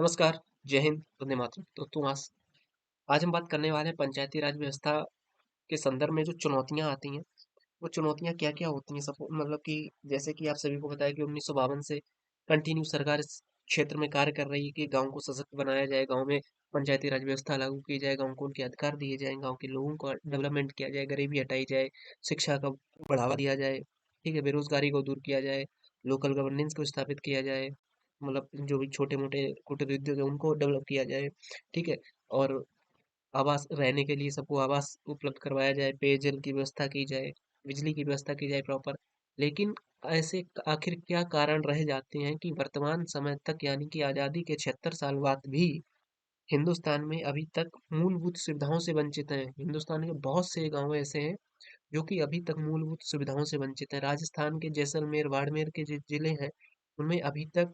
नमस्कार, जय हिंद, वंदे मातरम। तो तुम आज हम बात करने वाले हैं पंचायती राज व्यवस्था के संदर्भ में जो चुनौतियां आती हैं, वो चुनौतियां क्या-क्या होती हैं। सब मतलब कि जैसे कि आप सभी को पता है कि 1952 से कंटिन्यू सरकार इस क्षेत्र में कार्य कर रही है कि गांव को सशक्त बनाया जाए, गांव में पंचायती राज व्यवस्था लागू की जाए, गांव को उनके अधिकार दिए जाएं, गांव के लोगों को डेवलपमेंट किया जाए, गरीबी हटाई जाए, शिक्षा का बढ़ावा दिया जाए, ठीक है, बेरोजगारी को दूर किया जाए, लोकल गवर्नेंस को स्थापित किया जाए, मतलब जो भी छोटे मोटे कुटीर उद्योग है उनको डेवलप किया जाए, ठीक है। और आवास रहने के लिए सबको आवास उपलब्ध करवाया जाए, पेयजल की व्यवस्था की जाए, बिजली की व्यवस्था की जाए प्रॉपर। लेकिन ऐसे आखिर क्या कारण रह जाते हैं कि वर्तमान समय तक यानी कि आज़ादी के 76 साल बाद भी हिंदुस्तान में अभी तक मूलभूत सुविधाओं से वंचित हैं। हिंदुस्तान के बहुत से गांव ऐसे हैं जो कि अभी तक मूलभूत सुविधाओं से वंचित हैं। राजस्थान के जैसलमेर, बाड़मेर के जो जिले हैं, उनमें अभी तक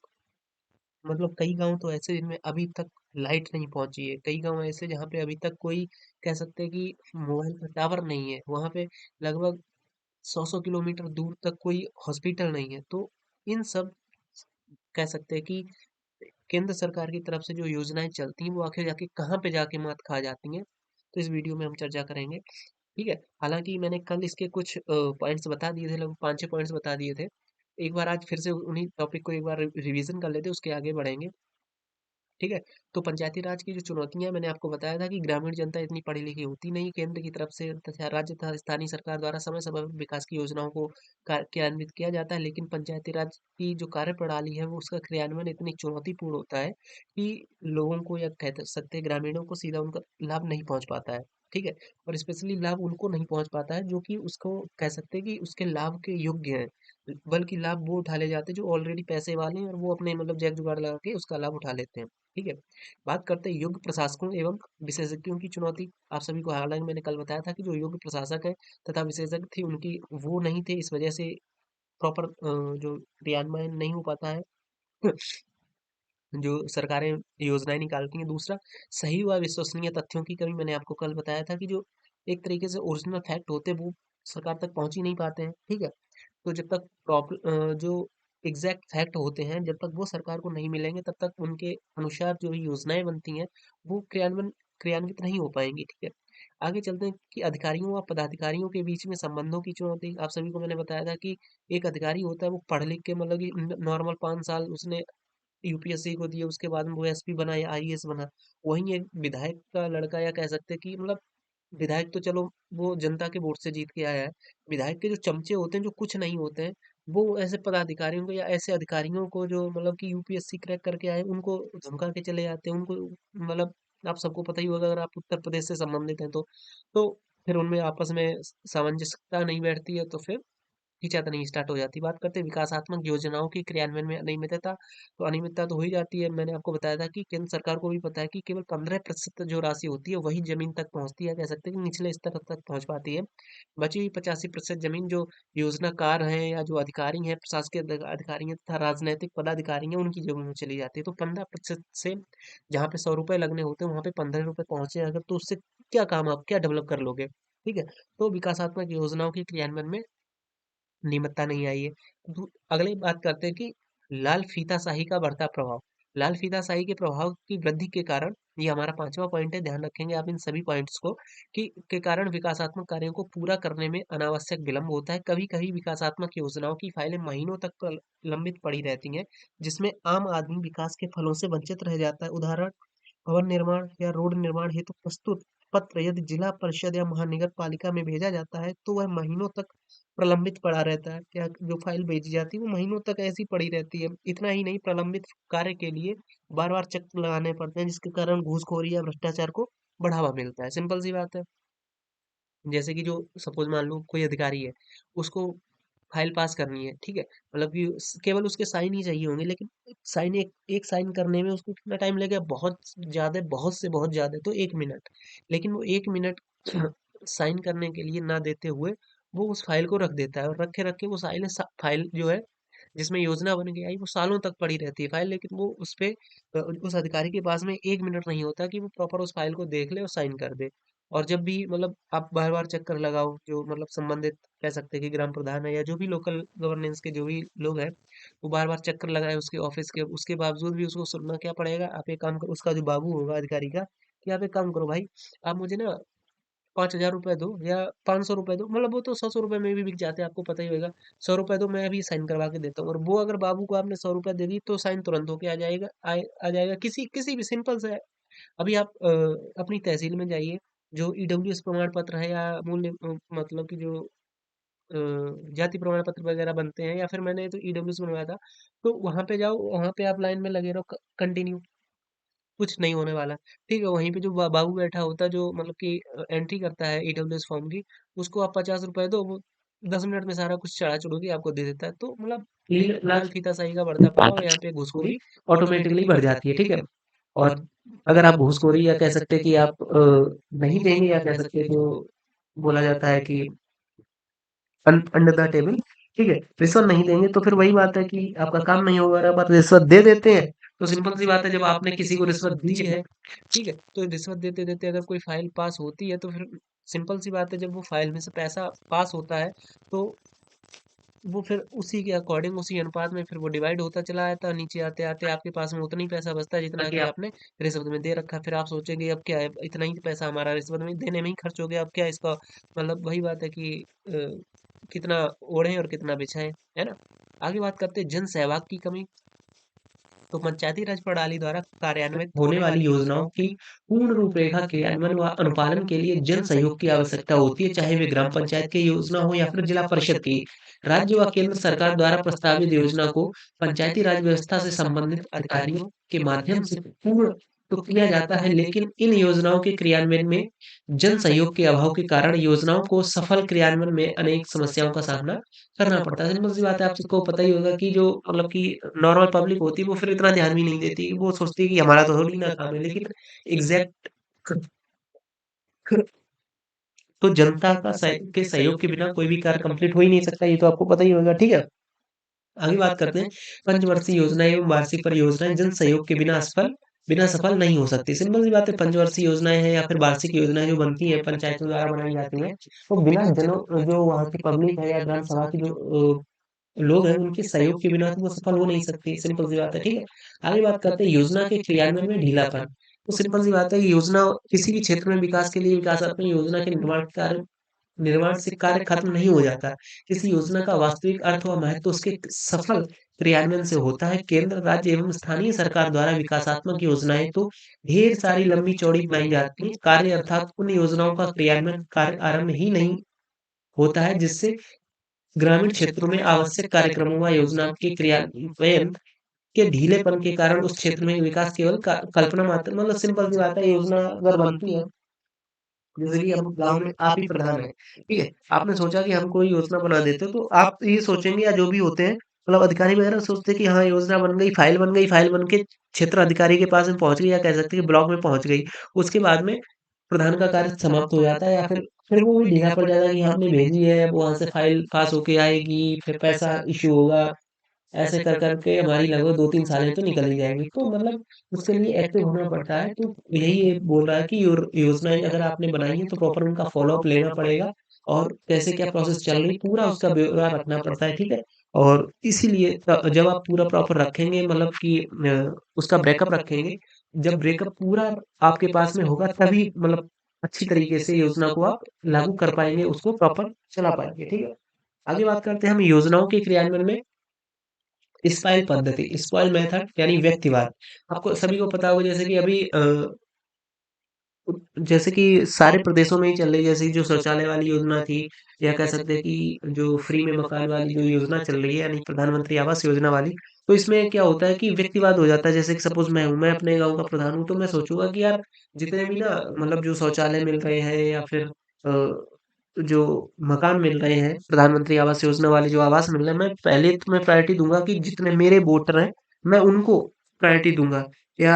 मतलब कई गांव तो ऐसे जिनमें अभी तक लाइट नहीं पहुंची है। कई गांव ऐसे जहाँ पे अभी तक कोई कह सकते हैं कि मोबाइल का टावर नहीं है। वहां पे लगभग 100-100 किलोमीटर दूर तक कोई हॉस्पिटल नहीं है। तो इन सब कह सकते हैं कि केंद्र सरकार की तरफ से जो योजनाएं चलती हैं वो आखिर जाके कहाँ पे जाके मात खा जाती हैं, तो इस वीडियो में हम चर्चा करेंगे। ठीक है। हालांकि मैंने कल इसके कुछ पॉइंट्स बता दिए थे, लगभग 5-6 पॉइंट्स बता दिए थे। एक बार आज फिर से उन्हीं टॉपिक को एक बार रिवीजन कर लेते हैं, उसके आगे बढ़ेंगे। ठीक है। तो पंचायती राज की जो चुनौतियां मैंने आपको बताया था कि ग्रामीण जनता इतनी पढ़ी लिखी होती नहीं, केंद्र की तरफ से तथा राज्य तथा स्थानीय सरकार द्वारा समय समय पर विकास की योजनाओं को क्रियान्वित किया जाता है, लेकिन पंचायती राज की जो कार्य प्रणाली है वो उसका क्रियान्वयन इतनी चुनौतीपूर्ण होता है कि लोगों को या कह सकते हैं ग्रामीणों को सीधा उनका लाभ नहीं पहुंच पाता है। ठीक है। और स्पेशली लाभ उनको नहीं पहुंच पाता है जो कि उसको कह सकते हैं कि उसके लाभ के योग्य हैं, बल्कि लाभ वो उठा ले जाते हैं जो ऑलरेडी पैसे वाले हैं और वो अपने मतलब जैक जुगाड़ लगा के उसका लाभ उठा लेते हैं। ठीक है। बात करते हैं योग्य प्रशासकों एवं विशेषज्ञों की चुनौती। आप सभी को हालांकि मैंने कल बताया था कि जो योग्य प्रशासक है तथा विशेषज्ञ थे उनकी वो नहीं थे, इस वजह से प्रॉपर जो क्रियान्वयन नहीं हो पाता है जो सरकारें योजनाएं निकालती हैं। दूसरा, सही व विश्वसनीय तथ्यों की कमी। मैंने आपको कल बताया था कि जो एक तरीके से ओरिजिनल फैक्ट होते हैं वो सरकार तक पहुंच ही नहीं पाते हैं। ठीक है। तो जब तक जो एग्जैक्ट फैक्ट होते हैं जब तक वो सरकार को नहीं मिलेंगे तब तक उनके अनुसार जो भी योजनाएं बनती हैं वो क्रियान्वित नहीं हो पाएंगी। ठीक है। आगे चलते हैं कि अधिकारियों व पदाधिकारियों के बीच में संबंधों की चुनौती। आप सभी को मैंने बताया था कि एक अधिकारी होता है वो पढ़ लिख के मतलब कि नॉर्मल 5 साल उसने यूपीएससी को दिए, उसके बाद में वो एसपी बना या आईएएस बना। वहीं एक विधायक का लड़का या कह सकते हैं कि मतलब विधायक तो चलो वो जनता के वोट से जीत के आया है। विधायक के जो चमचे होते हैं जो कुछ नहीं होते हैं, वो ऐसे पदाधिकारियों को या ऐसे अधिकारियों को जो मतलब कि यूपीएससी क्रैक करके आए उनको धमका के चले जाते हैं। उनको मतलब आप सबको पता ही होगा अगर आप उत्तर प्रदेश से संबंधित हैं तो फिर उनमें आपस में सामंजस्यता नहीं बैठती है, तो फिर खींचातानी स्टार्ट हो जाती है। बात करते हैं विकासात्मक योजनाओं की क्रियान्वयन में अनियमितता। तो अनियमितता तो हो ही जाती है। मैंने आपको बताया था कि केंद्र सरकार को भी पता है कि केवल 15% जो राशि होती है वही जमीन तक पहुंचती है, कह सकते हैं कि निचले स्तर तक पहुंच पाती है। बची हुई 85% जमीन जो योजनाकार हैं या जो अधिकारी हैं, प्रशासकीय अधिकारी हैं तथा राजनैतिक पदाधिकारी हैं उनकी जेबों में चली जाती है। तो 15% से जहाँ पे 100 रुपए लगने होते हैं वहां पे 15 रुपए पहुंचे अगर, तो उससे क्या काम आप क्या डेवलप कर लोगे। ठीक है। तो विकासात्मक योजनाओं के क्रियान्वयन में नियमितता नहीं आई है। अगली बात करते हैं कि लाल फीताशाही का बढ़ता प्रभाव। लाल फीताशाही के प्रभाव की वृद्धि के कारण, ये हमारा 5वां पॉइंट है, ध्यान रखेंगे आप इन सभी पॉइंट्स को, कि के कारण विकासात्मक कार्यों को पूरा करने में अनावश्यक विलंब होता है। कभी कभी विकासात्मक योजनाओं की फाइलें महीनों तक लंबित पड़ी रहती हैं, जिसमें आम आदमी विकास के फलों से वंचित रह जाता है। उदाहरण, भवन निर्माण या रोड निर्माण हेतु प्रस्तुत पत्र यदि जिला परिषद या महानगर पालिका में भेजा जाता है तो वह महीनों तक प्रलंबित पड़ा रहता है। क्या जो फाइल भेजी जाती है वो महीनों तक ऐसी पड़ी रहती है। इतना ही नहीं, प्रलंबित कार्य के लिए बार बार चक्कर लगाने पड़ते हैं, जिसके कारण घूसखोरी या भ्रष्टाचार को बढ़ावा मिलता है। सिंपल सी बात है। जैसे कि जो सपोज मान लो कोई अधिकारी है, उसको फाइल पास करनी है, ठीक है, मतलब कि केवल उसके साइन ही चाहिए होंगे, लेकिन साइन एक साइन करने में उसको कितना टाइम लगेगा, बहुत ज्यादा, बहुत से बहुत ज्यादा तो 1 मिनट। लेकिन वो 1 मिनट साइन करने के लिए ना देते हुए वो उस फाइल को रख देता है, और रखे रखे वो फाइल जो है जिसमें योजना बन के आई वो सालों तक पड़ी रहती है फाइल, लेकिन वो उस पे उस अधिकारी के पास में 1 मिनट नहीं होता कि वो प्रॉपर उस फाइल को देख ले और साइन कर दे। और जब भी मतलब आप बार-बार चक्कर लगाओ, जो मतलब संबंधित कह सकते हैं कि ग्राम प्रधान है या जो भी लोकल गवर्नेंस के जो भी लोग हैं, वो बार-बार चक्कर लगाए उसके ऑफिस के, उसके बावजूद भी उसको सुनना क्या पड़ेगा, आप एक काम करो, उसका जो बाबू होगा अधिकारी का, कि आप एक काम करो भाई, आप मुझे ना 5,000 रुपए दो या 500 रुपए दो, मतलब वो तो 100 100 रुपए में भी बिक जाते हैं, आपको पता ही होगा। 100 रुपए दो, मैं अभी साइन करवा के देता हूँ, और वो अगर बाबू को आपने 100 रुपए दे दी तो साइन तुरंत होके आ जाएगा, आ जाएगा, किसी किसी भी सिंपल से। अभी आप अपनी तहसील में जाइए, जो ईडब्ल्यूएस प्रमाण पत्र है या मूल्य मतलब कि जो जाति प्रमाण पत्र वगैरह बनते हैं, या फिर मैंने तो ईडब्ल्यूएस बनवाया था, तो वहां पे जाओ, वहां पे आप लाइन में लगे रहो कंटिन्यू, कुछ नहीं होने वाला। ठीक है, वहीं पे जो बाबू बैठा होता है, जो मतलब कि एंट्री करता है ईडब्ल्यूएस फॉर्म की, उसको आप 50 रुपए दो, वो 10 मिनट में सारा कुछ चढ़ा चढ़ो के आपको दे देता है। तो मतलब लाल फीता सही का बढ़ता पड़ा, और यहाँ पे घूसखोरी ऑटोमेटिकली बढ़ जाती है, ठीक है। और अगर आप घूसखोरी, या कह सकते हैं कि आप नहीं देंगे, या कह सकते हैं जो बोला जाता है कि अंडर द टेबल, ठीक है, रिश्वत नहीं देंगे, तो फिर वही बात है कि आपका काम नहीं होगा। अगर आप रिश्वत दे देते हैं, तो सिंपल सी बात है, जब आपने किसी को रिश्वत दी है, ठीक है, तो रिश्वत देते देते अगर कोई फाइल पास होती है, तो फिर सिंपल सी बात है, जब वो फाइल में से पैसा पास होता है, तो वो फिर उसी के अकॉर्डिंग, उसी अनुपात में फिर वो डिवाइड होता चला जाता है, नीचे आते आते आपके पास में उतना ही पैसा बचता है जितना कि आपने रिश्वत में दे रखा है। फिर आप सोचेंगे अब क्या है, इतना ही पैसा हमारा रिश्वत में देने में ही खर्च हो गया, अब क्या इसका मतलब, वही बात है कि कितना ओढ़े और कितना बिछाएं, है ना। आगे बात करते हैं जन सहभाग की कमी। तो पंचायती राज प्रणाली द्वारा कार्यान्वित होने वाली योजनाओं की पूर्ण रूपरेखा क्रियान्वयन व अनुपालन के लिए जन सहयोग की आवश्यकता होती है, चाहे वे ग्राम पंचायत की योजना हो या फिर जिला परिषद की। राज्य व केंद्र सरकार द्वारा प्रस्तावित योजना को पंचायती राज व्यवस्था से संबंधित अधिकारियों के माध्यम से पूर्ण तो किया जाता है, लेकिन इन योजनाओं के क्रियान्वयन में जन सहयोग के अभाव के कारण योजनाओं को सफल क्रियान्वयन में अनेक समस्याओं का सामना करना पड़ता है। सिंपल सी बात है, आप सबको पता ही होगा कि जो मतलब कि नॉर्मल पब्लिक होती है, वो फिर इतना ध्यान भी नहीं देती, वो सोचती है कि हमारा तो थोड़ी ना काम है, लेकिन एग्जैक्ट तो जनता का के सहयोग के बिना कोई भी कार्य कंप्लीट हो ही नहीं सकता, ये तो आपको पता ही होगा, ठीक है। आगे बात करते हैं, पंचवर्षीय योजना एवं वार्षिक परियोजनाएं जन सहयोग के बिना सफल नहीं हो सकती। सिंपल सी बात है, पंचवर्षीय योजनाएं हैं या फिर वार्षिक योजनाएं जो बनती है, पंचायतों द्वारा बनाई जाती हैं, तो बिना जनों, जो वहाँ की पब्लिक है या ग्राम सभा की जो लोग हैं, उनके सहयोग के बिना तो वो सफल हो नहीं सकती, सिंपल सी बात है, ठीक है। आगे बात करते हैं योजना के क्रियान्वयन में ढीलापन। तो सिंपल सी बात है, योजना किसी भी क्षेत्र में विकास के लिए, विकासात्मक योजना के निर्माण से कार्य खत्म नहीं हो जाता। किसी योजना का वास्तविक अर्थ व महत्व उसके सफल क्रियान्वयन से होता है। केंद्र, राज्य एवं स्थानीय सरकार द्वारा विकासात्मक योजनाएं तो ढेर सारी लंबी चौड़ी बनाई जाती है, कार्य अर्थात उन योजनाओं का क्रियान्वयन कार्य आरंभ ही नहीं होता है, जिससे ग्रामीण क्षेत्रों में आवश्यक कार्यक्रमों व योजना के क्रियान्वयन के ढीलेपन के कारण उस क्षेत्र में विकास केवल कल्पना मात्र, मतलब सिंपल सी बात है, योजना अगर बनती है, जैसे कि अब गाँव में आप ही प्रधान हैं, ठीक है? आपने सोचा कि हम कोई योजना बना देते हो, तो आप ये सोचेंगे, या जो भी होते हैं मतलब अधिकारी वगैरह सोचते हैं कि हाँ, योजना बन गई, फाइल बन के क्षेत्र अधिकारी के पास में पहुँच गई, या कह सकते हैं कि ब्लॉक में पहुँच गई। उसके बाद में प्रधान का कार्य समाप्त हो जाता है, या फिर वो भी ढीला पड़ जाता है कि हमने भेजी है, अब वहाँ से फाइल पास होके आएगी, फिर पैसा इश्यू होगा। ऐसे कर कर के हमारी लगभग 2-3 सालें तो निकल ही जाएँगी। तो मतलब उसके लिए एक्टिव होना पड़ता है। तो यही ये बोल रहा है कि योजनाएँ अगर आपने बनाई हैं, तो प्रॉपर उनका फ़ॉलो अप लेना पड़ेगा, और कैसे क्या प्रोसेस चल रही, पूरा उसका ब्यौरा रखना पड़ता है, ठीक है? और इसीलिए जब आप पूरा प्रॉपर रखेंगे, मतलब कि उसका ब्रेकअप रखेंगे, जब ब्रेकअप पूरा आपके पास में होगा, तभी मतलब अच्छी तरीके से योजना को आप लागू कर पाएँगे, उसको प्रॉपर चला पाएँगे, ठीक है? आगे बात करते हैं हम योजनाओं के क्रियान्वयन में स्पाइल पद्धति, स्पॉइल मेथड यानी व्यक्तिवाद। आपको सभी को पता होगा, जैसे कि अभी जैसे कि सारे प्रदेशों में ही चल रही है, जैसे कि जो शौचालय वाली योजना थी, या कह सकते हैं कि जो फ्री में मकान वाली जो योजना चल रही है, यानी प्रधानमंत्री आवास योजना वाली। तो इसमें क्या होता है कि व्यक्तिवाद हो जाता है। जैसे कि सपोज़ मैं हूँ, मैं अपने गाँव का प्रधान हूँ, तो मैं सोचूँगा कि यार जितने भी ना मतलब जो शौचालय मिल रहे हैं, या फिर जो मकान मिल रहे हैं, प्रधानमंत्री आवास योजना वाले जो आवास मिल रहे हैं, मैं पहले तो मैं प्रायोरिटी दूँगा कि जितने मेरे वोटर हैं, मैं उनको प्रायोरिटी दूँगा। या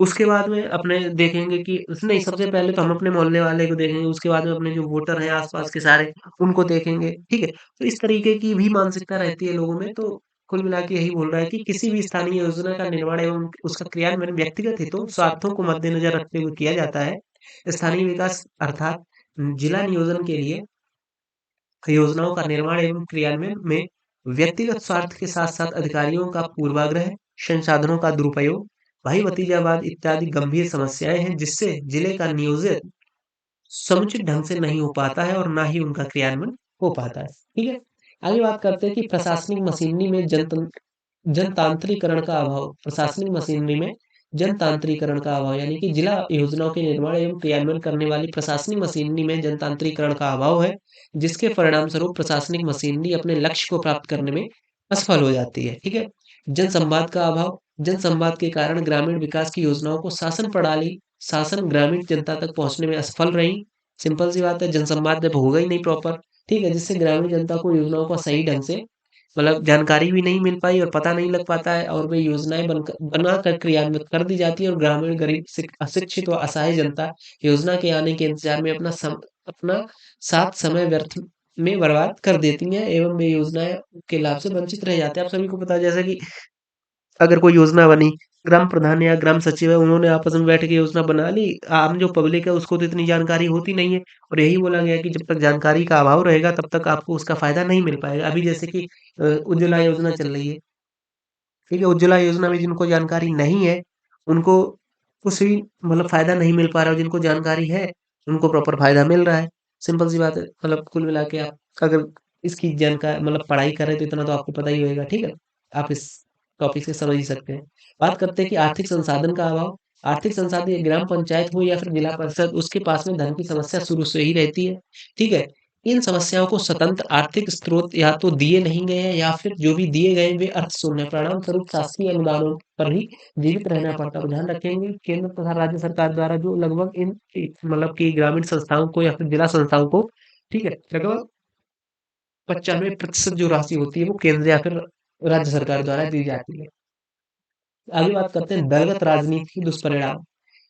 उसके बाद में अपने देखेंगे कि नहीं, सबसे पहले तो हम अपने मोहल्ले वाले को देखेंगे, उसके बाद में अपने जो वोटर हैं आस-पास के सारे, उनको देखेंगे, ठीक है? तो इस तरीके की भी मानसिकता रहती है लोगों में। तो कुल मिला के यही बोल रहा है कि किसी भी स्थानीय योजना का निर्माण एवं उसका क्रियान्वयन व्यक्तिगत हितों, स्वार्थों को मद्देनजर रखते हुए किया जाता है। स्थानीय विकास अर्थात जिला नियोजन के लिए योजनाओं का निर्माण एवं क्रियान्वयन में व्यक्तिगत स्वार्थ के साथ-साथ अधिकारियों का पूर्वाग्रह, संसाधनों का दुरुपयोग, भाई-भतीजावाद इत्यादि गंभीर समस्याएँ हैं, जिससे जिले का नियोजन समुचित ढंग से नहीं हो पाता है और ना ही उनका क्रियान्वयन हो पाता है। ठीक है? आगे बात करते हैं कि प्रशासनिक मशीनरी में जनतांत्रिकरण का अभाव। प्रशासनिक मशीनरी में जनतांत्रिकरण का अभाव यानी कि जिला योजनाओं के निर्माण एवं क्रियान्वयन करने वाली प्रशासनिक मशीनरी में जनतांत्रिकरण का अभाव है, जिसके परिणामस्वरूप प्रशासनिक मशीनरी अपने लक्ष्य को प्राप्त करने में असफल हो जाती है। ठीक है? जनसंवाद का अभाव। जनसंवाद के कारण ग्रामीण विकास की योजनाओं को शासन ग्रामीण जनता तक पहुँचने में असफल रही। सिंपल सी बात है, जनसंवाद जब होगा ही नहीं प्रॉपर, ठीक है? जिससे ग्रामीण जनता को योजनाओं का सही ढंग से मतलब जानकारी भी नहीं मिल पाई और पता नहीं लग पाता है और वे योजनाएँ बनाकर क्रियान्वित कर दी जाती है और ग्रामीण गरीब अशिक्षित व असहाय जनता योजना के आने के इंतज़ार में अपना साथ समय व्यर्थ में बर्बाद कर देती हैं एवं वे योजनाएँ के लाभ से वंचित रह जाते हैं। आप सभी को पता है जैसे कि अगर कोई योजना बनी, ग्राम प्रधान या ग्राम सचिव है, उन्होंने आपस में बैठ के योजना बना ली, आम जो पब्लिक है उसको तो इतनी जानकारी होती नहीं है और यही बोला गया है कि जब तक जानकारी का अभाव रहेगा तब तक आपको उसका फ़ायदा नहीं मिल पाएगा। अभी जैसे कि उज्ज्वला योजना चल रही है, ठीक है? उज्ज्वला योजना में जिनको जानकारी नहीं है, उनको कुछ भी मतलब फ़ायदा नहीं मिल पा रहा है और जिनको जानकारी है, उनको प्रॉपर फ़ायदा मिल रहा है। सिंपल सी बात है, मतलब कुल मिला के आप अगर इसकी मतलब पढ़ाई कर रहे हैं तो इतना तो आपको पता ही होएगा, ठीक है? आप इस टॉपिक से समझ ही सकते हैं। बात करते हैं कि आर्थिक संसाधन का अभाव। आर्थिक संसाधन ये ग्राम पंचायत हो या फिर जिला परिषद, उसके पास में धन की समस्या शुरू से ही रहती है, ठीक है? इन समस्याओं को स्वतंत्र आर्थिक स्रोत या तो दिए नहीं गए हैं या फिर जो भी दिए गए हैं वे अर्थशून्य हैं। परिणामस्वरूप शासकीय अनुदानों पर ही जीवित रहना पड़ता है। और ध्यान रखेंगे केंद्र तथा राज्य सरकार द्वारा जो लगभग मतलब कि ग्रामीण संस्थाओं को या फिर जिला संस्थाओं को, ठीक है, लगभग 95% जो राशि होती है वो केंद्र या फिर राज्य सरकार द्वारा दी जाती है। आगे बात करते हैं दलगत राजनीति के दुष्परिणाम।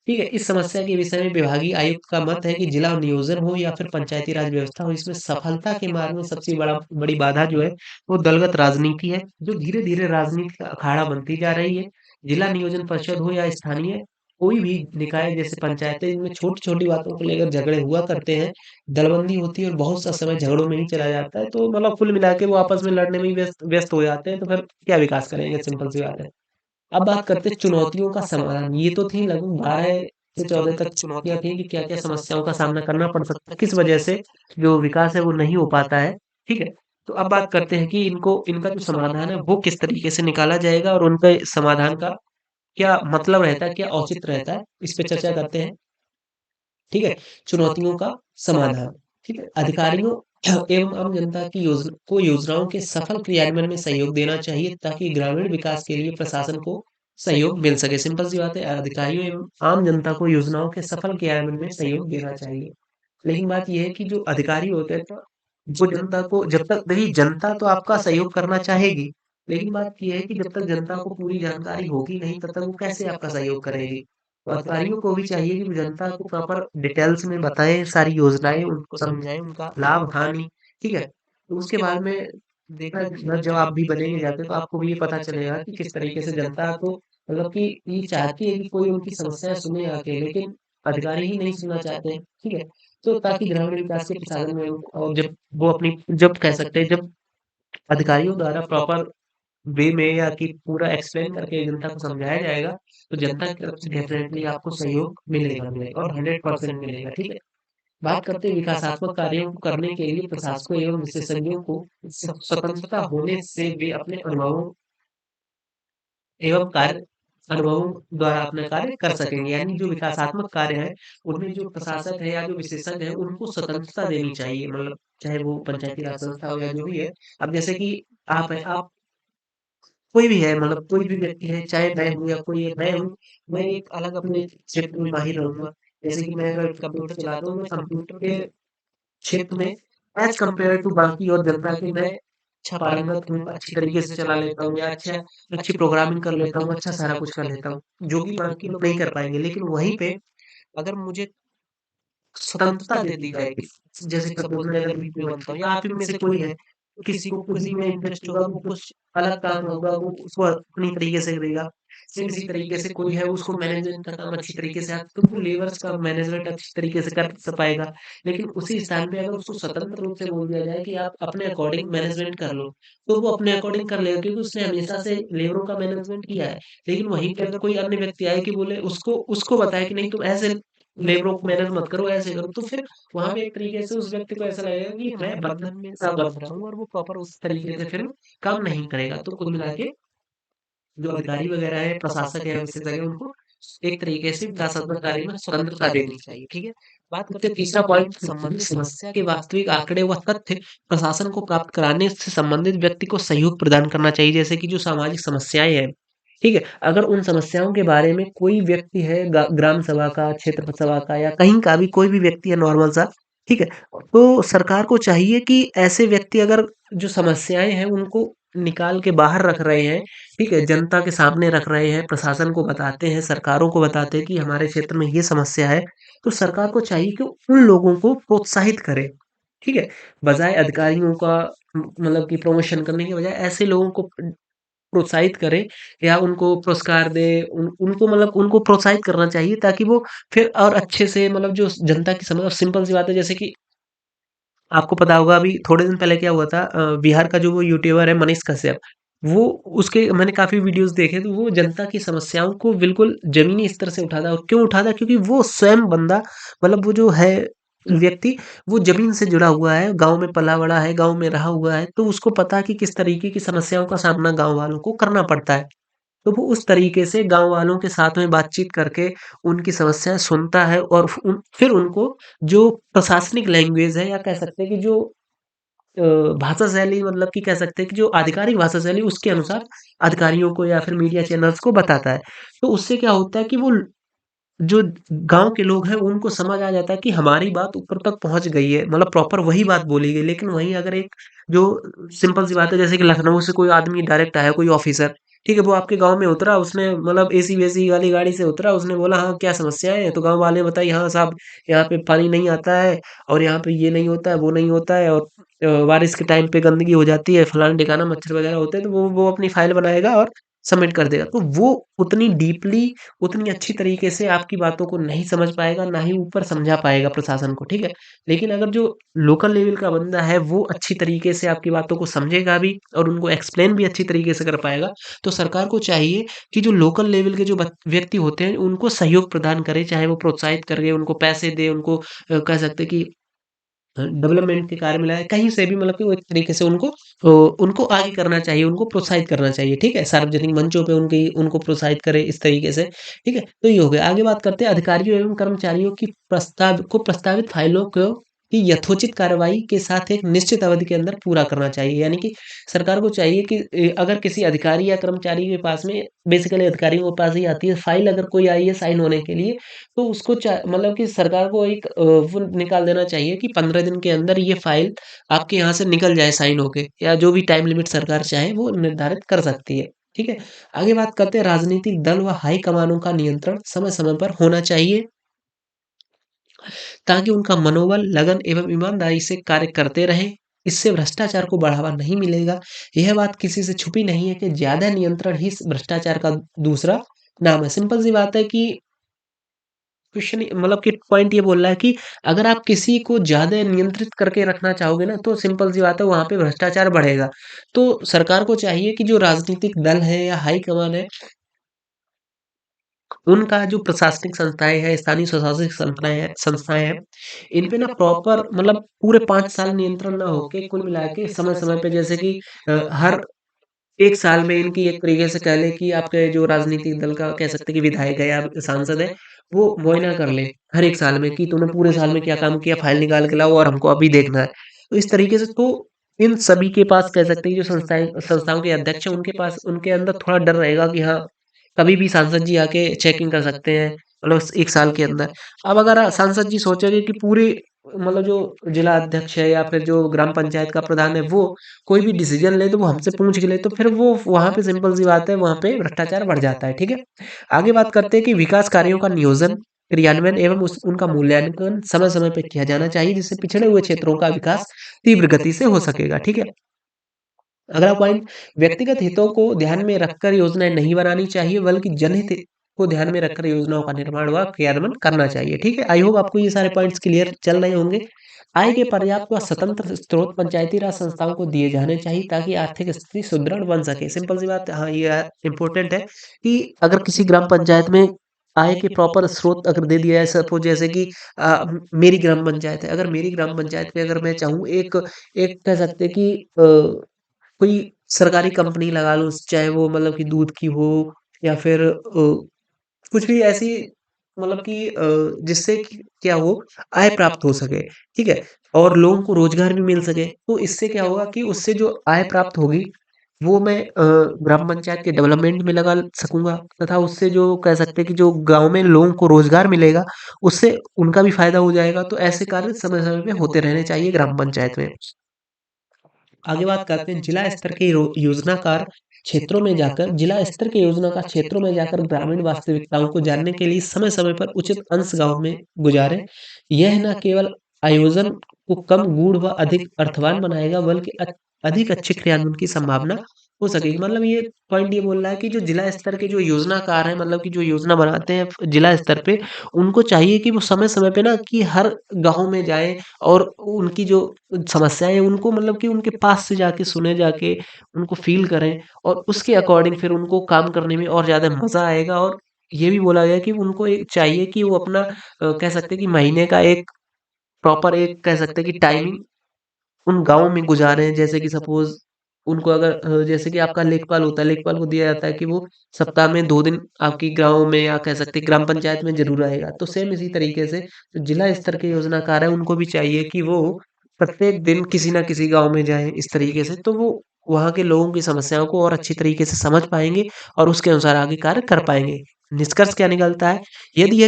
ठीक है, इस समस्या के विषय में विभागीय आयुक्त का मत है कि जिला नियोजन हो या फिर पंचायती राज व्यवस्था हो, इसमें सफलता के मार्ग में सबसे बड़ी बाधा जो है वो दलगत राजनीति है, जो धीरे धीरे राजनीति का अखाड़ा बनती जा रही है। जिला नियोजन परिषद हो या स्थानीय कोई भी निकाय जैसे पंचायतें, इनमें छोटी छोटी बातों को लेकर झगड़े हुआ करते हैं, दलबंदी होती है और बहुत सा समय झगड़ों में ही चला जाता है। तो मतलब कुल मिला के वो आपस में लड़ने में ही व्यस्त व्यस्त हो जाते हैं, तो फिर क्या विकास करेंगे, सिंपल सी बात है। अब बात करते हैं चुनौतियों का समाधान। ये तो थी लगभग 12 से 14 तक चुनौतियाँ थी कि क्या-क्या समस्याओं का सामना करना पड़ सकता है, किस वजह से जो विकास है वो नहीं हो पाता है, ठीक है? तो अब बात करते हैं कि इनका जो समाधान है वो किस तरीके से निकाला जाएगा और उनके समाधान का क्या मतलब रहता है, क्या औचित्य रहता है, इस पे चर्चा करते हैं। ठीक है? चुनौतियों का समाधान, ठीक है? अधिकारियों एवं आम जनता की योजनाओं के सफल क्रियान्वयन में सहयोग देना चाहिए ताकि ग्रामीण विकास के लिए प्रशासन को सहयोग मिल सके। सिंपल सी बात है, अधिकारियों एवं आम जनता को योजनाओं के सफल क्रियान्वयन में सहयोग देना चाहिए। लेकिन बात ये है कि जो अधिकारी होते हैं तो वो जनता को जब तक देखिए जनता तो आपका सहयोग करना चाहेगी, लेकिन बात ये है कि जब तक जनता को पूरी जानकारी होगी नहीं तब तक वो कैसे आपका सहयोग करेगी। तो अधिकारियों को भी चाहिए कि वो जनता को प्रॉपर डिटेल्स में बताएँ, सारी योजनाएँ उनको समझाएँ, उनका लाभ-हानि, ठीक है? तो उसके बाद में देखना मतलब जब आप भी बनेंगे जाके तो आपको भी ये पता चलेगा कि किस तरीके से जनता को मतलब कि ये चाहती है कि कोई उनकी समस्याएँ सुने आके, लेकिन अधिकारी ही नहीं सुनना चाहते हैं, ठीक है? तो ताकि ग्रामीण विकास के प्रसारण में और जब वो अपनी जब कह सकते हैं जब अधिकारियों द्वारा प्रॉपर वे में या कि पूरा एक्सप्लेन करके जनता को समझाया जाएगा, तो जनता की तरफ से डेफ़िनेटली आपको सहयोग मिलेगा और 100% मिलेगा, ठीक है? बात करते हैं विकासात्मक कार्यों को करने के लिए प्रशासकों एवं विशेषज्ञों को स्वतंत्रता होने से वे अपने एवं कार्य अनुभवों द्वारा अपना कार्य कर सकेंगे। यानी जो विकासात्मक कार्य है, उनमें जो प्रशासक है या जो विशेषज्ञ है, उनको स्वतंत्रता देनी चाहिए। मतलब चाहे वो पंचायती राज संस्था हो या जो भी है। अब जैसे कि आप हैं, आप कोई भी है मतलब कोई भी व्यक्ति है, चाहे मैं हूँ या कोई है, मैं हूँ, मैं एक अलग अपने क्षेत्र में माहिर रहूँगा। जैसे कि मैं अगर कंप्यूटर चलाता हूँ, मैं कंप्यूटर के क्षेत्र में एज़ कम्पेयर टू बाकी और जनता के मैं अच्छा पारंगत हूँ, अच्छी तरीके से चला लेता हूँ या अच्छी प्रोग्रामिंग कर लेता हूँ, अच्छा सारा कुछ कर लेता हूँ, जो कि बाकी लोग नहीं कर पाएँगे। लेकिन वहीं पे अगर मुझे स्वतंत्रता दे दी जाएगी, जैसे सपोज़ मैं अगर बीच में बनता हूँ या आप ही में से कोई है, किसी को किसी में इंटरेस्ट होगा, वो कुछ अलग काम होगा, वो उसको अपनी तरीके से करेगा। सेम इसी तरीके से कोई है उसको मैनेजमेंट का काम अच्छी तरीके से आता, तो वो लेबर्स का मैनेजमेंट अच्छी तरीके से कर पाएगा। लेकिन उसी स्थान पे अगर उसको स्वतंत्र रूप से बोल दिया जाए कि आप अपने अकॉर्डिंग मैनेजमेंट कर लो, तो वो अपने अकॉर्डिंग कर लेगा क्योंकि उसने हमेशा से लेबरों का मैनेजमेंट किया है। लेकिन वहीं पे अगर कोई अन्य व्यक्ति आए कि बोले उसको उसको बताए कि नहीं तुम ऐसे लेबरों को मैनेज मत करो, ऐसे करो, तो फिर वहाँ पे एक तरीके से उस व्यक्ति को ऐसा लगेगा कि मैं बंधन में सा बंध रहा हूँ और वो प्रॉपर उस तरीके से फिर काम नहीं करेगा। तो कुल मिला के जो अधिकारी वगैरह है, प्रशासक है, विशेषज्ञ है, उनको एक तरीके से विकासात्मक कार्य में स्वतंत्रता देनी चाहिए। ठीक है। बात करते हैं तीसरा पॉइंट, संबंधित समस्या के वास्तविक आंकड़े व तथ्य प्रशासन को प्राप्त कराने से संबंधित व्यक्ति को सहयोग प्रदान करना चाहिए। जैसे कि जो सामाजिक समस्याएं हैं, ठीक है, अगर उन समस्याओं के बारे में कोई व्यक्ति है, ग्राम सभा का, क्षेत्र सभा का, या कहीं का भी कोई भी व्यक्ति है नॉर्मल सा, ठीक है, तो सरकार को चाहिए कि ऐसे व्यक्ति अगर जो समस्याएं हैं उनको निकाल के बाहर रख रहे हैं, ठीक है, जनता के सामने रख रहे हैं, प्रशासन को बताते हैं, सरकारों को बताते हैं कि हमारे क्षेत्र में ये समस्या है, तो सरकार को चाहिए कि उन लोगों को प्रोत्साहित करे, ठीक है, बजाय अधिकारियों का मतलब कि प्रमोशन करने के बजाय ऐसे लोगों को प्रोत्साहित करे या उनको पुरस्कार दे, उनको मतलब उनको प्रोत्साहित करना चाहिए ताकि वो फिर और अच्छे से मतलब जो जनता की समझ, सिंपल सी बात है, जैसे कि आपको पता होगा अभी थोड़े दिन पहले क्या हुआ था, बिहार का जो वो यूट्यूबर है मनीष कश्यप, वो उसके मैंने काफ़ी वीडियोज़ देखे, तो वो जनता की समस्याओं को बिल्कुल ज़मीनी स्तर से उठाता है। और क्यों उठाता है? क्योंकि वो स्वयं बंदा, मतलब वो जो है व्यक्ति, वो ज़मीन से जुड़ा हुआ है, गाँव में पला-बड़ा है, गाँव में रहा हुआ है, तो उसको पता है कि किस तरीके की समस्याओं का सामना गाँव वालों को करना पड़ता है। तो वो उस तरीके से गाँव वालों के साथ में बातचीत करके उनकी समस्याएँ सुनता है और फिर उनको जो प्रशासनिक लैंग्वेज है, या कह सकते हैं कि जो अ, भाषा शैली, मतलब कि कह सकते हैं कि जो आधिकारिक भाषा शैली, उसके अनुसार अधिकारियों को या फिर मीडिया चैनल्स को बताता है। तो उससे क्या होता है कि वो जो गाँव के लोग हैं उनको समझ आ जाता है कि हमारी बात ऊपर तक पहुँच गई है, मतलब प्रॉपर वही बात बोली गई। लेकिन वहीं अगर एक जो सिंपल सी बात है, जैसे कि लखनऊ से कोई आदमी डायरेक्ट आया, कोई ऑफिसर, ठीक है, वो आपके गाँव में उतरा, उसने मतलब एसी-वेसी वाली गाड़ी से उतरा, उसने बोला हाँ, क्या समस्या है? तो गाँव वाले बताई, हाँ साहब, यहाँ पे पानी नहीं आता है और यहाँ पे ये नहीं होता है, वो नहीं होता है, और बारिश के टाइम पे गंदगी हो जाती है, फलाना-ढिकाना, मच्छर वगैरह होते हैं, तो वो अपनी फाइल बनाएगा और सबमिट कर देगा। तो वो उतनी डीपली, उतनी अच्छी तरीके से आपकी बातों को नहीं समझ पाएगा, ना ही ऊपर समझा पाएगा प्रशासन को, ठीक है? लेकिन अगर जो लोकल लेवल का बंदा है, वो अच्छी तरीके से आपकी बातों को समझेगा भी और उनको एक्सप्लेन भी अच्छी तरीके से कर पाएगा, तो सरकार को चाहिए कि जो लोकल लेवल के जो व्यक्ति होते हैं, उनको सहयोग प्रदान करे, चाहे वो प्रोत्साहित करके उनको पैसे दे, उनको कह सकते हैं कि डेवलपमेंट के कार्य में लाए, कहीं से भी, मतलब कि वो एक तरीके से उनको आगे करना चाहिए, उनको प्रोत्साहित करना चाहिए, ठीक है? सार्वजनिक मंचों पे उनको प्रोत्साहित करे इस तरीके से, ठीक है? तो ये हो गया। आगे बात करते हैं अधिकारियों एवं कर्मचारियों की प्रस्तावित फाइलों को की यथोचित कार्रवाई के साथ एक निश्चित अवधि के अंदर पूरा करना चाहिए। यानी कि सरकार को चाहिए कि अगर किसी अधिकारी या कर्मचारी के पास में, बेसिकली अधिकारियों के पास ही आती है फाइल, अगर कोई आई है साइन होने के लिए, तो उसको मतलब कि सरकार को एक वो निकाल देना चाहिए कि 15 दिन के अंदर ये फाइल आपके यहाँ से निकल जाए साइन होके, या जो भी टाइम लिमिट सरकार चाहे वो निर्धारित कर सकती है। ठीक है। आगे बात करते हैं, राजनीतिक दल व हाई कमानों का नियंत्रण समय समय पर होना चाहिए ताकि उनका मनोबल, लगन एवं ईमानदारी से कार्य करते रहें। इससे भ्रष्टाचार को बढ़ावा नहीं मिलेगा। यह बात किसी से छुपी नहीं है कि ज्यादा नियंत्रण ही भ्रष्टाचार का दूसरा नाम है। सिंपल सी बात है कि क्वेश्चन, मतलब कि पॉइंट ये बोल रहा है कि अगर आप किसी को ज़्यादा नियंत्रित करके रखना चाहोगे ना, तो सिंपल सी बात है, वहाँ पे भ्रष्टाचार बढ़ेगा। तो सरकार को चाहिए कि जो राजनीतिक दल है या हाई कमान है, उनका जो प्रशासनिक संस्थाएँ हैं, स्थानीय स्वशासित संस्थाएँ हैं, इन पे ना प्रॉपर, मतलब पूरे 5 साल नियंत्रण ना होके कुल मिला के समय-समय पे, जैसे कि हर 1 साल में इनकी एक तरीके से कह लें कि आपके जो राजनीतिक दल का, कह सकते हैं कि विधायक है या सांसद है, वो मुआयना कर ले हर 1 साल में कि तूने पूरे साल में क्या काम किया, फाइल निकाल के लाओ और हमको अभी देखना है। तो इस तरीके से तो इन सभी के पास, कह सकते हैं जो संस्थाओं के अध्यक्ष हैं, उनके पास, उनके अंदर थोड़ा डर रहेगा कि हाँ, कभी भी सांसद जी आके चेकिंग कर सकते हैं, मतलब 1 साल के अंदर। अब अगर सांसद जी सोचेंगे कि पूरी, मतलब जो जिला अध्यक्ष है या फिर जो ग्राम पंचायत का प्रधान है, वो कोई भी डिसीजन ले तो वो हमसे पूछ के ले, तो फिर वो वहाँ पे सिंपल सी बात है, वहाँ पे भ्रष्टाचार बढ़ जाता है, ठीक है? आगे बात करते हैं कि विकास कार्यों का नियोजन, क्रियान्वयन एवं उनका मूल्यांकन समय-समय पे किया जाना चाहिए, जिससे पिछड़े हुए क्षेत्रों का विकास तीव्र गति से हो सकेगा, ठीक है? अगला पॉइंट, व्यक्तिगत हितों को ध्यान में रखकर योजनाएँ नहीं बनानी चाहिए, बल्कि जनहित को ध्यान में रखकर योजनाओं का निर्माण व क्रियान्वयन करना चाहिए। ठीक है? आई होप आपको ये सारे पॉइंट्स क्लियर चल रहे होंगे। आय के पर्याप्त व स्वतंत्र स्रोत पंचायती राज संस्थाओं को दिए जाने चाहिए ताकि आर्थिक स्थिति सुदृढ़ बन सके। सिंपल सी बात है, हाँ, ये इम्पोर्टेंट है कि अगर किसी ग्राम पंचायत में आय के प्रॉपर स्रोत अगर दे दिया है, सपोज़ जैसे कि मेरी ग्राम पंचायत है, अगर मेरी ग्राम पंचायत में अगर मैं चाहूँ एक एक कह सकते हैं कि कोई सरकारी कंपनी लगा लो, चाहे वो मतलब कि दूध की हो या फिर कुछ भी ऐसी मतलब कि जिससे कि क्या हो, आय प्राप्त हो सके, ठीक है? और लोगों को रोज़गार भी मिल सके, तो इससे क्या होगा कि उससे जो आय प्राप्त होगी, वो मैं ग्राम पंचायत के डेवलपमेंट में लगा सकूँगा तथा उससे जो कह सकते हैं कि जो गाँव में लोगों को रोज़गार मिलेगा, उससे उनका भी फ़ायदा हो जाएगा। तो ऐसे कार्य समय-समय पे होते रहने चाहिए ग्राम पंचायत में। आगे बात करते हैं जिला स्तर के योजनाकार क्षेत्रों में जाकर जिला स्तर के योजनाकार क्षेत्रों में जाकर ग्रामीण वास्तविकताओं को जानने के लिए समय-समय पर उचित अंश गाँव में गुजारें। यह न केवल आयोजन को कम गूढ़ व अधिक अर्थवान बनाएगा बल्कि अधिक अच्छे क्रियान्वयन की संभावना हो सकेगी। मतलब ये पॉइंट ये बोल रहा है कि जो जिला स्तर के जो योजनाकार हैं मतलब कि जो योजना बनाते हैं जिला स्तर पे, उनको चाहिए कि वो समय-समय पे ना कि हर गाँव में जाएँ और उनकी जो समस्याएँ हैं उनको मतलब कि उनके पास से जाके सुने जाके, उनको फ़ील करें और उसके अकॉर्डिंग फिर उनको काम करने में और ज़्यादा मज़ा आएगा। और ये भी बोला गया कि उनको एक चाहिए कि वो अपना कह सकते हैं कि महीने का एक प्रॉपर एक कह सकते हैं कि टाइमिंग उन गाँव में गुज़ारें। जैसे कि सपोज़ उनको अगर जैसे कि आपका लेखपाल होता है, लेखपाल को दिया जाता है कि वो सप्ताह में 2 दिन आपकी गाँव में या कह सकते हैं ग्राम पंचायत में ज़रूर आएगा। तो सेम इसी तरीके से जो जिला स्तर के योजनाकार हैं, उनको भी चाहिए कि वो प्रत्येक दिन किसी न किसी गाँव में जाएँ इस तरीके से, तो वो वहाँ के लोगों की समस्याओं को और अच्छी तरीके से समझ पाएँगे और उसके अनुसार आगे कार्य कर पाएँगे। निष्कर्ष क्या निकलता है? यदि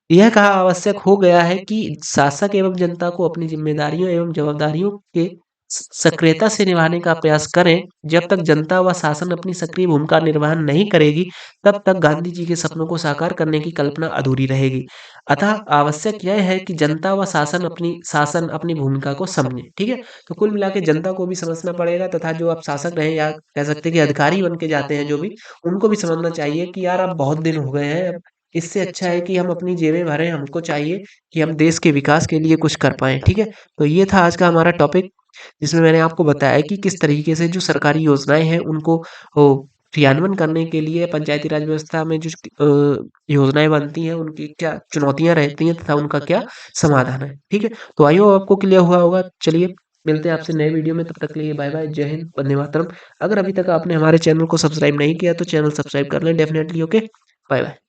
यह कहा आवश्यक हो गया है कि शासक एवं जनता को अपनी जिम्मेदारियों एवं जवाबदारियों के सक्रियता से निभाने का प्रयास करें। जब तक जनता व शासन अपनी सक्रिय भूमिका निर्वहन नहीं करेगी, तब तक गांधी जी के सपनों को साकार करने की कल्पना अधूरी रहेगी। अतः आवश्यक यह है कि जनता व शासन अपनी भूमिका को समझे। ठीक है? तो कुल मिला के जनता को भी समझना पड़ेगा तथा जो आप शासक रहे या कह सकते हैं कि अधिकारी बन के जाते हैं जो भी, उनको भी समझना चाहिए कि यार अब बहुत दिन हो गए हैं, इससे अच्छा है कि हम अपनी जेबें भरें, हमको चाहिए कि हम देश के विकास के लिए कुछ कर पाएँ, ठीक है? तो ये था आज का हमारा टॉपिक, जिसमें मैंने आपको बताया कि किस तरीके से जो सरकारी योजनाएँ हैं, उनको क्रियान्वयन करने के लिए पंचायती राज व्यवस्था में जो योजनाएँ बनती हैं, उनकी क्या चुनौतियाँ रहती हैं तथा उनका क्या समाधान है, ठीक है? तो आई होप आपको क्लियर हुआ होगा। चलिए, मिलते हैं आपसे नए वीडियो में, तब तक के लिए बाय-बाय, जय हिंद, वंदे मातरम। अगर अभी तक आपने हमारे चैनल को सब्सक्राइब नहीं किया, तो चैनल सब्सक्राइब कर लें डेफ़िनेटली, ओके? बाय-बाय।